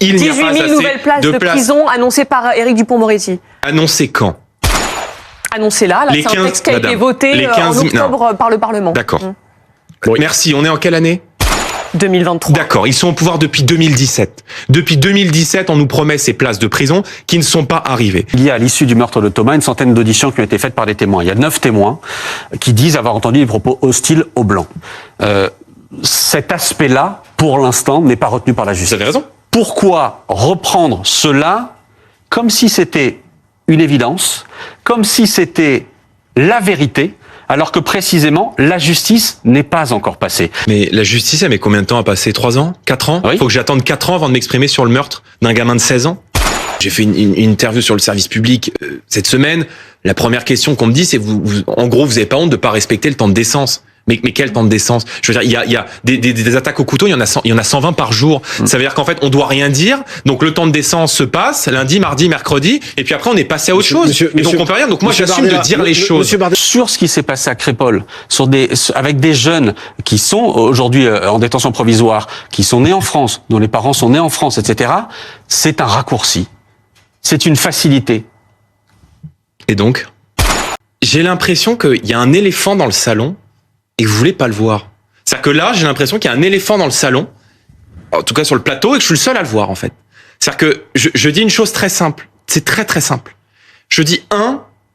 Il n'y a 18 pas 000 assez nouvelles places de prison annoncées par Éric Dupond-Moretti. Annoncées quand? Annoncé là, c'est un texte qui a été voté en octobre par le Parlement. D'accord. Merci, on est en quelle année? 2023. D'accord, ils sont au pouvoir depuis 2017. Depuis 2017, on nous promet ces places de prison qui ne sont pas arrivées. Il y a à l'issue du meurtre de Thomas une centaine d'auditions qui ont été faites par des témoins. Il y a 9 témoins qui disent avoir entendu des propos hostiles aux Blancs. Cet aspect-là, pour l'instant, n'est pas retenu par la justice. Vous avez raison. Pourquoi reprendre cela comme si c'était une évidence, comme si c'était la vérité, alors que précisément, la justice n'est pas encore passée. Mais la justice, elle met combien de temps à passer? 3 ans? 4 ans? Oui. Faut que j'attende 4 ans avant de m'exprimer sur le meurtre d'un gamin de 16 ans? J'ai fait une interview sur le service public cette semaine. La première question qu'on me dit, c'est en gros, vous avez pas honte de pas respecter le temps de décence. Mais quel temps de décence? Je veux dire, il y a des attaques au couteau, il y en a 120 par jour. Ça veut dire qu'en fait, on doit rien dire. Donc le temps de décence se passe lundi, mardi, mercredi, et puis après on est passé à autre chose. Et donc on peut rien. Donc moi j'assume de dire les choses. Sur ce qui s'est passé à Crépol, avec des jeunes qui sont aujourd'hui en détention provisoire, qui sont nés en France, dont les parents sont nés en France, etc. C'est un raccourci. C'est une facilité. Et donc, j'ai l'impression qu'il y a un éléphant dans le salon et que vous voulez pas le voir. C'est-à-dire que là, j'ai l'impression qu'il y a un éléphant dans le salon, en tout cas sur le plateau, et que je suis le seul à le voir en fait. C'est-à-dire que je dis une chose très simple. C'est très très simple. Je dis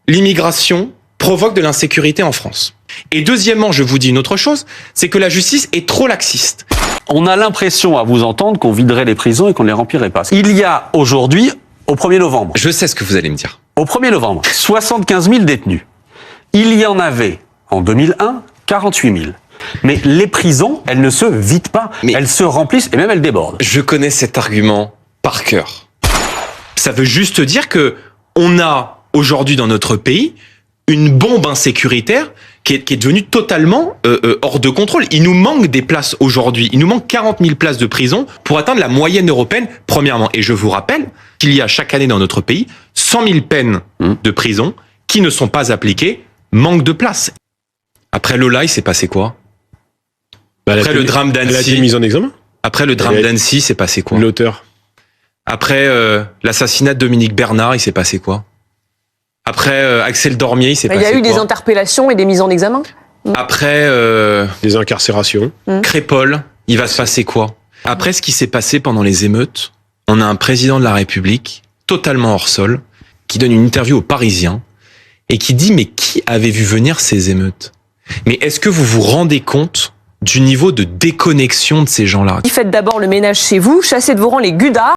l'immigration provoque de l'insécurité en France. Et deuxièmement, je vous dis une autre chose, c'est que la justice est trop laxiste. On a l'impression, à vous entendre, qu'on viderait les prisons et qu'on ne les remplirait pas. Il y a aujourd'hui, au 1er novembre... Je sais ce que vous allez me dire. Au 1er novembre, 75 000 détenus. Il y en avait, en 2001, 48 000. Mais les prisons, elles ne se vident pas. Elles se remplissent et même elles débordent. Je connais cet argument par cœur. Ça veut juste dire que on a aujourd'hui dans notre pays une bombe insécuritaire qui est devenue totalement hors de contrôle. Il nous manque des places aujourd'hui. Il nous manque 40 000 places de prison pour atteindre la moyenne européenne, premièrement. Et je vous rappelle qu'il y a chaque année dans notre pays 100 000 peines de prison qui ne sont pas appliquées, manque de place. Après Lola, il s'est passé quoi? Après le drame d'Annecy. Elle a été mise en examen. Après le drame d'Annecy, c'est passé quoi? L'auteur. Après l'assassinat de Dominique Bernard, il s'est passé quoi? Après Axel Dormier, il s'est passé quoi? Il y a eu des interpellations et des mises en examen. Après des incarcérations. Crépol, il va se passer quoi? Après ce qui s'est passé pendant les émeutes, on a un président de la République totalement hors sol qui donne une interview aux Parisiens et qui dit mais qui avait vu venir ces émeutes? Mais est-ce que vous vous rendez compte du niveau de déconnexion de ces gens-là? Faites d'abord le ménage chez vous, chassez de vos rangs les gudards.